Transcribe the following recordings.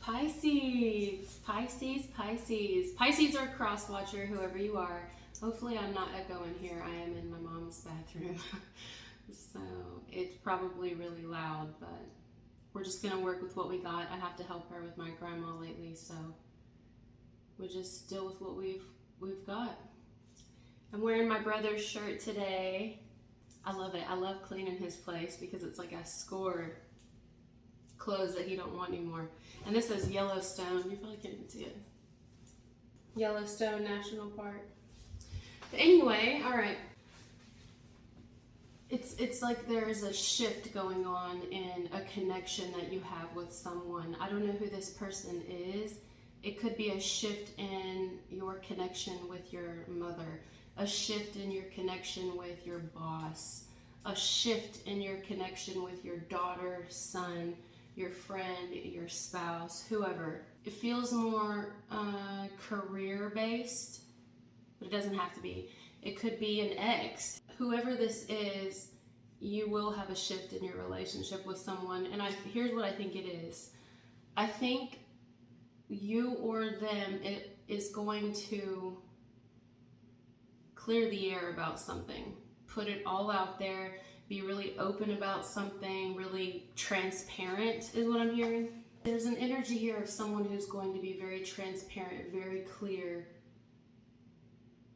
Pisces, Pisces, Pisces. Pisces are cross watcher, whoever you are. Hopefully I'm not echoing here. I am in my mom's bathroom. So it's probably really loud, but we're just gonna work with what we got. I have to help her with my grandma lately, so we'll just deal with what we've got. I'm wearing my brother's shirt today. I love it. I love cleaning his place because it's like I scored clothes that he don't want anymore. And this is Yellowstone. You probably can't even see it. Yellowstone National Park. But anyway, all right. It's like there's a shift going on in a connection that you have with someone. I don't know who this person is. It could be a shift in your connection with your mother, a shift in your connection with your boss, a shift in your connection with your daughter, son, your friend, your spouse, whoever. It feels more career-based, but it doesn't have to be. It could be an ex. Whoever this is, you will have a shift in your relationship with someone. And here's what I think it is. I think you or them, it is going to clear the air about something. Put it all out there. Be really open about something. Really transparent is what I'm hearing. There's an energy here of someone who's going to be very transparent, very clear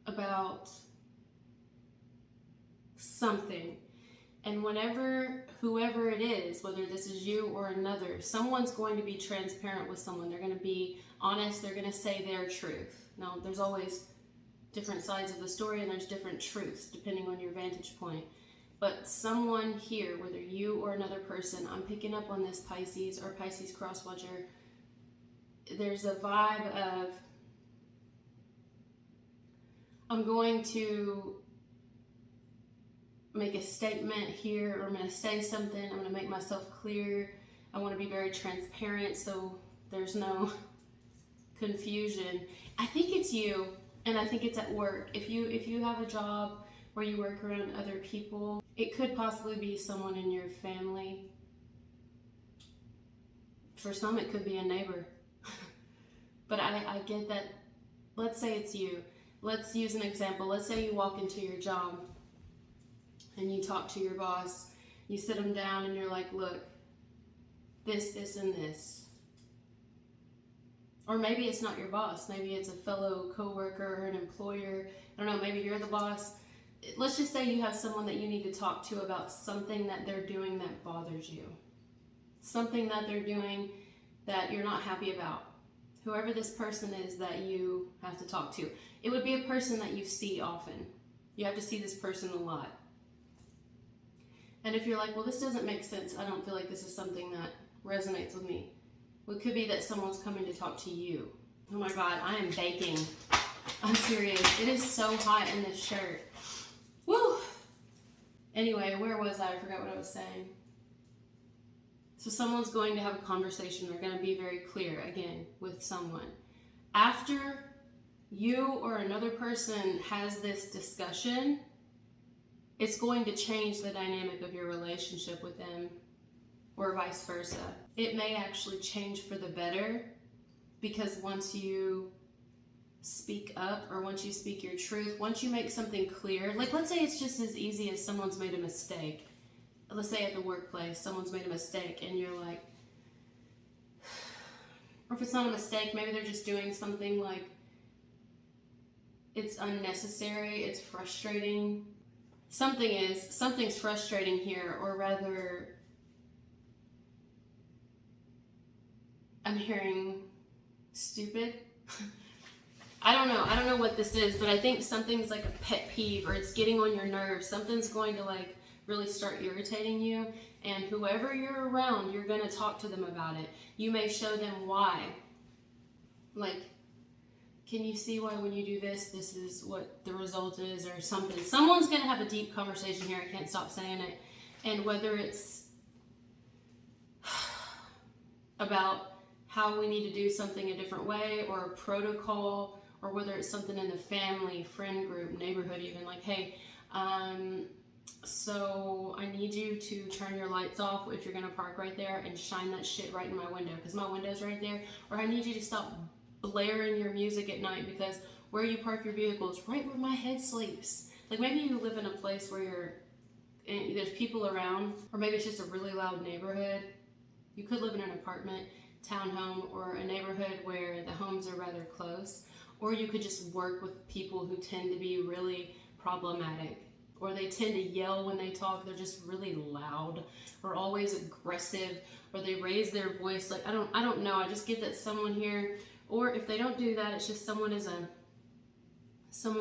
about something. And whoever it is, whether this is you or another, someone's going to be transparent with someone. They're going to be honest. They're going to say their truth. Now, there's always different sides of the story and there's different truths depending on your vantage point. But someone here, whether you or another person, I'm picking up on this Pisces or Pisces cross watcher, there's a vibe of, I'm going to make a statement here, or I'm going to say something, I'm going to make myself clear, I want to be very transparent so there's no confusion. I think it's you, and I think it's at work. If you have a job where you work around other people, it could possibly be someone in your family. For some, it could be a neighbor. But I get that. Let's say it's you. Let's use an example. Let's say you walk into your job and you talk to your boss. You sit them down and you're like, look, this, and this. Or maybe it's not your boss. Maybe it's a fellow coworker or an employer. I don't know, maybe you're the boss. Let's just say you have someone that you need to talk to about something that they're doing that bothers you. Something that they're doing that you're not happy about. Whoever this person is that you have to talk to. It would be a person that you see often. You have to see this person a lot. And if you're like, well, this doesn't make sense. I don't feel like this is something that resonates with me. Well, it could be that someone's coming to talk to you. Oh my God, I am baking. I'm serious. It is so hot in this shirt. Woo! Anyway, where was I? I forgot what I was saying. So someone's going to have a conversation. They're going to be very clear, again, with someone. After you or another person has this discussion, it's going to change the dynamic of your relationship with them, or vice versa. It may actually change for the better, because once you speak up, or once you speak your truth, once you make something clear, like let's say it's just as easy as someone's made a mistake. Let's say at the workplace, someone's made a mistake and you're like, or if it's not a mistake, maybe they're just doing something like it's unnecessary, it's frustrating. Something's frustrating here, or rather, I'm hearing stupid. I don't know what this is, but I think something's like a pet peeve, or it's getting on your nerves. Something's going to like really start irritating you, and whoever you're around, you're going to talk to them about it. You may show them why. Like, can you see why when you do this, this is what the result is, or something. Someone's going to have a deep conversation here. I can't stop saying it. And whether it's about how we need to do something a different way, or a protocol, or whether it's something in the family, friend group, neighborhood even, like, hey, So I need you to turn your lights off if you're gonna park right there and shine that shit right in my window, because my window's right there. Or I need you to stop blaring your music at night, because where you park your vehicle is right where my head sleeps. Like maybe you live in a place where there's people around, or maybe it's just a really loud neighborhood. You could live in an apartment, townhome, or a neighborhood where the homes are rather close. Or you could just work with people who tend to be really problematic, or they tend to yell when they talk. They're just really loud, or always aggressive, or they raise their voice. Like I don't know. I just get that someone here, or if they don't do that, it's just someone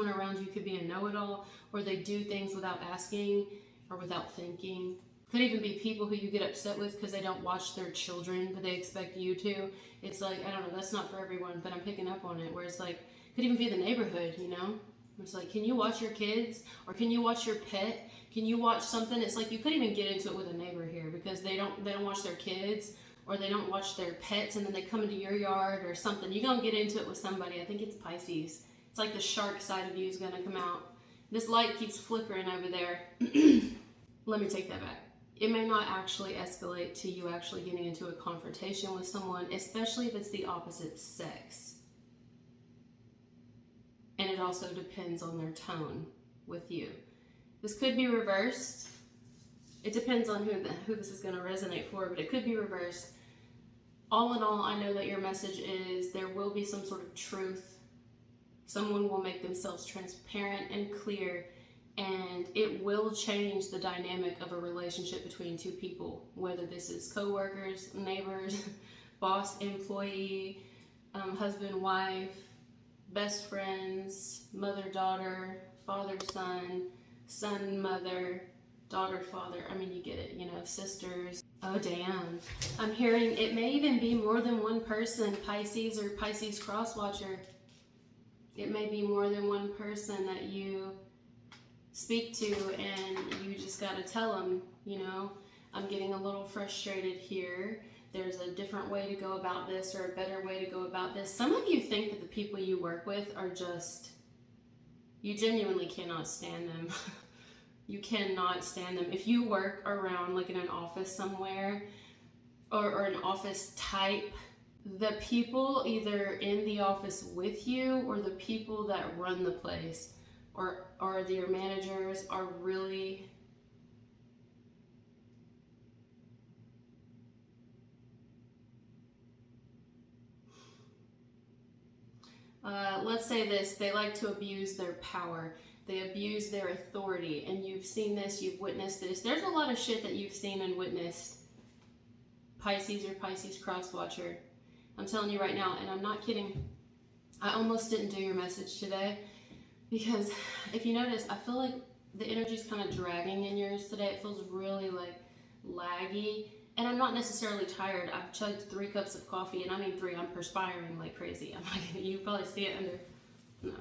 around you could be a know-it-all, or they do things without asking or without thinking. Could even be people who you get upset with because they don't watch their children, but they expect you to. It's like, I don't know, that's not for everyone, but I'm picking up on it. Where it's like, could even be the neighborhood, you know? It's like, can you watch your kids? Or can you watch your pet? Can you watch something? It's like, you could even get into it with a neighbor here because they don't watch their kids, or they don't watch their pets, and then they come into your yard or something. You're gonna get into it with somebody. I think it's Pisces. It's like the shark side of you is gonna come out. This light keeps flickering over there. Let me take that back. It may not actually escalate to you actually getting into a confrontation with someone, especially if it's the opposite sex. And it also depends on their tone with you. This could be reversed. It depends on who this is going to resonate for, but it could be reversed. All in all, I know that your message is there will be some sort of truth. Someone will make themselves transparent and clear, and it will change the dynamic of a relationship between two people, whether this is co-workers, neighbors, boss, employee, husband, wife, best friends, mother, daughter, father, son, son, mother, daughter, father. I mean, you get it, you know, sisters. Oh, damn. I'm hearing it may even be more than one person, Pisces or Pisces cross-watcher. It may be more than one person that you speak to, and you just got to tell them, you know, I'm getting a little frustrated here. There's a different way to go about this, or a better way to go about this. Some of you think that the people you work with are just, you genuinely cannot stand them. You cannot stand them. If you work around like in an office somewhere, or an office type, the people either in the office with you, or the people that run the place, or your managers are really let's say this, they like to abuse their power. They abuse their authority, and you've seen this, you've witnessed this. There's a lot of shit that you've seen and witnessed, Pisces or Pisces cross-watcher. I'm telling you right now, and I'm not kidding. I almost didn't do your message today because if you notice, I feel like the energy's kind of dragging in yours today. It feels really like laggy, and I'm not necessarily tired. I've chugged 3 cups of coffee, and I mean 3. I'm perspiring like crazy. I'm like, you probably see it under. No,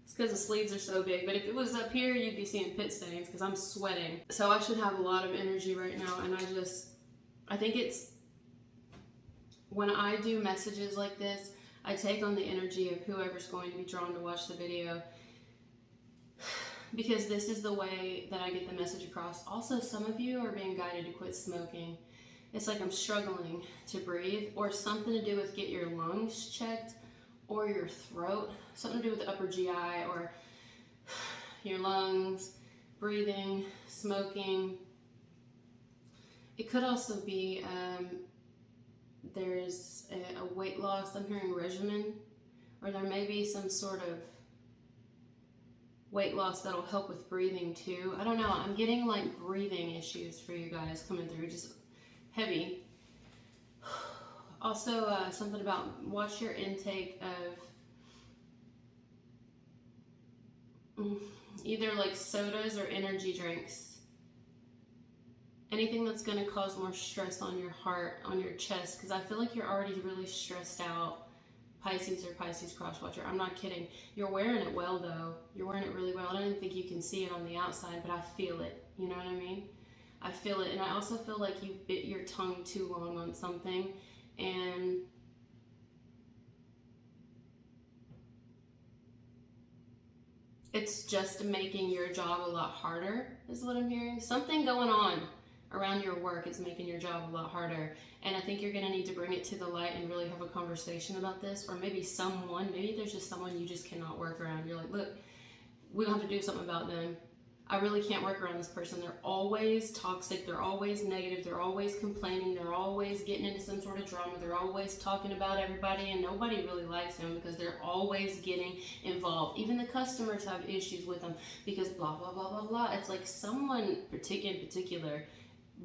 it's because the sleeves are so big. But if it was up here, you'd be seeing pit stains because I'm sweating. So I should have a lot of energy right now, and I think it's when I do messages like this, I take on the energy of whoever's going to be drawn to watch the video, because this is the way that I get the message across. Also, some of you are being guided to quit smoking. It's like I'm struggling to breathe, or something to do with get your lungs checked, or your throat, something to do with the upper GI, or your lungs, breathing, smoking. It could also be there's a weight loss, I'm hearing regimen, or there may be some sort of weight loss that'll help with breathing too. I don't know, I'm getting like breathing issues for you guys coming through, just heavy. Also, something about watch your intake of either like sodas or energy drinks. Anything that's going to cause more stress on your heart, on your chest, because I feel like you're already really stressed out, Pisces or Pisces cross-watcher. I'm not kidding. You're wearing it well, though. You're wearing it really well. I don't even think you can see it on the outside, but I feel it. You know what I mean? I feel it. And I also feel like you bit your tongue too long on something, and it's just making your job a lot harder, is what I'm hearing. Something going on around your work is making your job a lot harder. And I think you're going to need to bring it to the light and really have a conversation about this. Or maybe maybe there's just someone you just cannot work around. You're like, look, we have to do something about them. I really can't work around this person. They're always toxic. They're always negative. They're always complaining. They're always getting into some sort of drama. They're always talking about everybody, and nobody really likes them because they're always getting involved. Even the customers have issues with them because blah, blah, blah, blah, blah. It's like someone in particular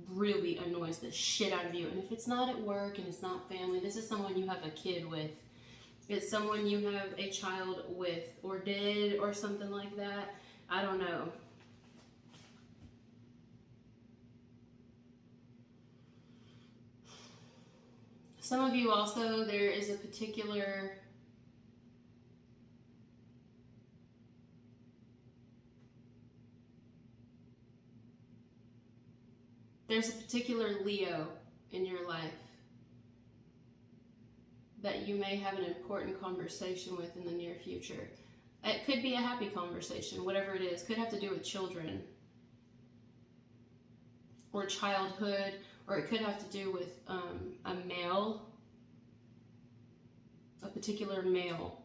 really annoys the shit out of you. And if it's not at work and it's not family, this is someone you have a kid with. It's someone you have a child with or did or something like that. I don't know. Some of you also, there is a particular Leo in your life that you may have an important conversation with in the near future. It could be a happy conversation, whatever it is. Could have to do with children or childhood, or it could have to do with a male, a particular male.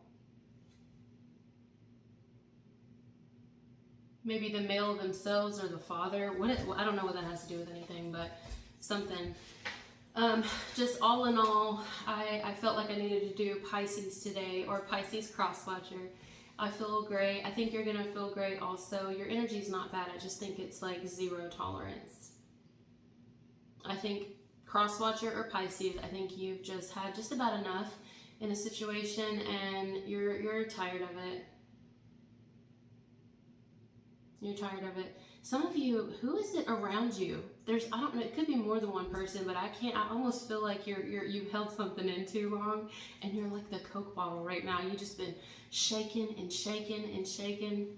Maybe the male themselves or the father. I don't know what that has to do with anything, but something. Just all in all, I felt like I needed to do Pisces today, or Pisces cross-watcher. I feel great. I think you're going to feel great also. Your energy's not bad. I just think it's like zero tolerance. I think cross-watcher or Pisces, I think you've just had just about enough in a situation and you're tired of it. You're tired of it. Some of you, who is it around you? I don't know, it could be more than one person, but I almost feel like you held something in too long and you're like the Coke bottle right now. You've just been shaking and shaking and shaking.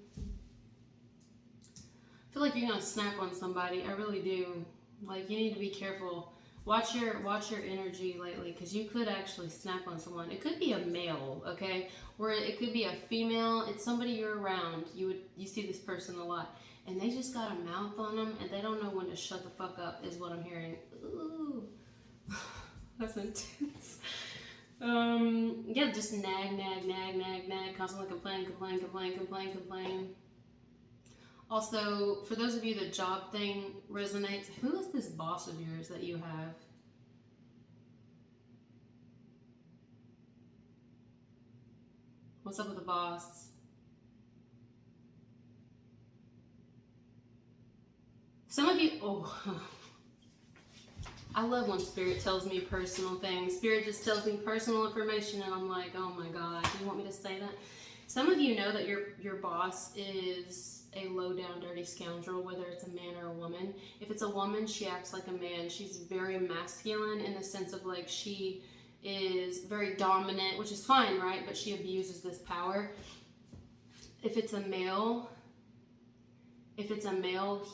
I feel like you're gonna snap on somebody. I really do. Like, you need to be careful. Watch your energy lately, because you could actually snap on someone. It could be a male, okay? Or it could be a female. It's somebody you're around. You see this person a lot. And they just got a mouth on them, and they don't know when to shut the fuck up, is what I'm hearing. Ooh. That's intense. Yeah, just nag, constantly complain. Also, for those of you the job thing resonates, who is this boss of yours that you have? What's up with the boss? Some of you, I love when Spirit tells me personal things. Spirit just tells me personal information and I'm like, oh my God, do you want me to say that? Some of you know that your boss is a low down dirty scoundrel, whether it's a man or a woman. If it's a woman, she acts like a man. She's very masculine in the sense of like she is very dominant, which is fine, right? But she abuses this power. If it's a male,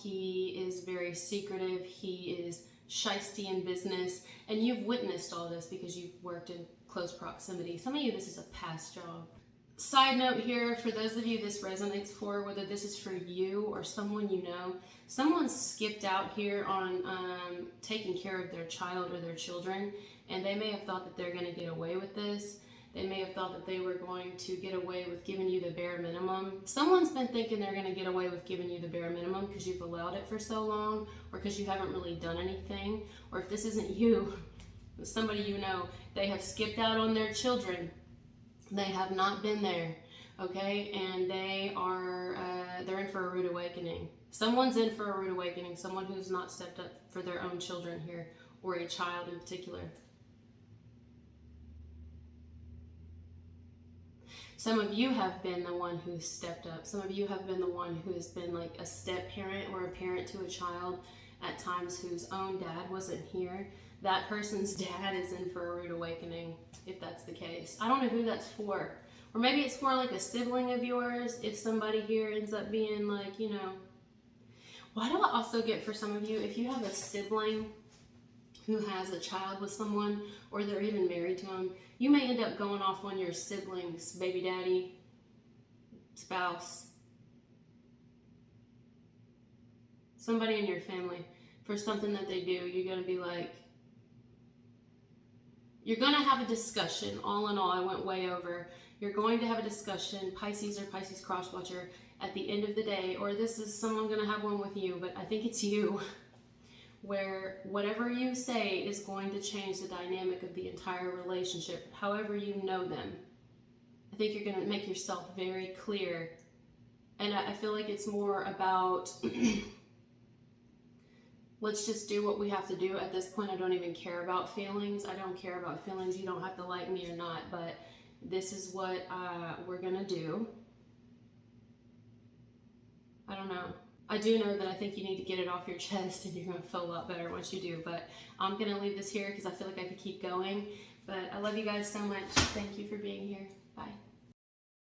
he is very secretive. He is shisty in business, and you've witnessed all this because you've worked in close proximity. Some of you, this is a past job. Side note here, for those of you this resonates for, whether this is for you or someone you know, someone skipped out here on taking care of their child or their children, and they may have thought that they're going to get away with this. They may have thought that they were going to get away with giving you the bare minimum. Someone's been thinking they're going to get away with giving you the bare minimum because you've allowed it for so long, or because you haven't really done anything. Or if this isn't you, somebody you know, they have skipped out on their children. They have not been there, okay? And they're in for a rude awakening. Someone's in for a rude awakening, someone who's not stepped up for their own children here, or a child in particular. Some of you have been the one who's stepped up. Some of you have been the one who has been like a step parent or a parent to a child at times whose own dad wasn't here. That person's dad is in for a rude awakening, if that's the case. I don't know who that's for. Or maybe it's for like a sibling of yours, if somebody here ends up being like, you know. Why do I also get for some of you, if you have a sibling who has a child with someone, or they're even married to them, you may end up going off on your siblings, baby daddy, spouse, somebody in your family, for something that they do, you're going to be like, you're going to have a discussion. All in all, I went way over. You're going to have a discussion, Pisces or Pisces cross watcher, at the end of the day, or this is someone going to have one with you, but I think it's you, where whatever you say is going to change the dynamic of the entire relationship, however you know them. I think you're going to make yourself very clear. And I feel like it's more about, let's just do what we have to do. At this point, I don't even care about feelings. I don't care about feelings. You don't have to like me or not, but this is what we're going to do. I don't know. I do know that I think you need to get it off your chest, and you're going to feel a lot better once you do. But I'm going to leave this here because I feel like I could keep going. But I love you guys so much. Thank you for being here. Bye.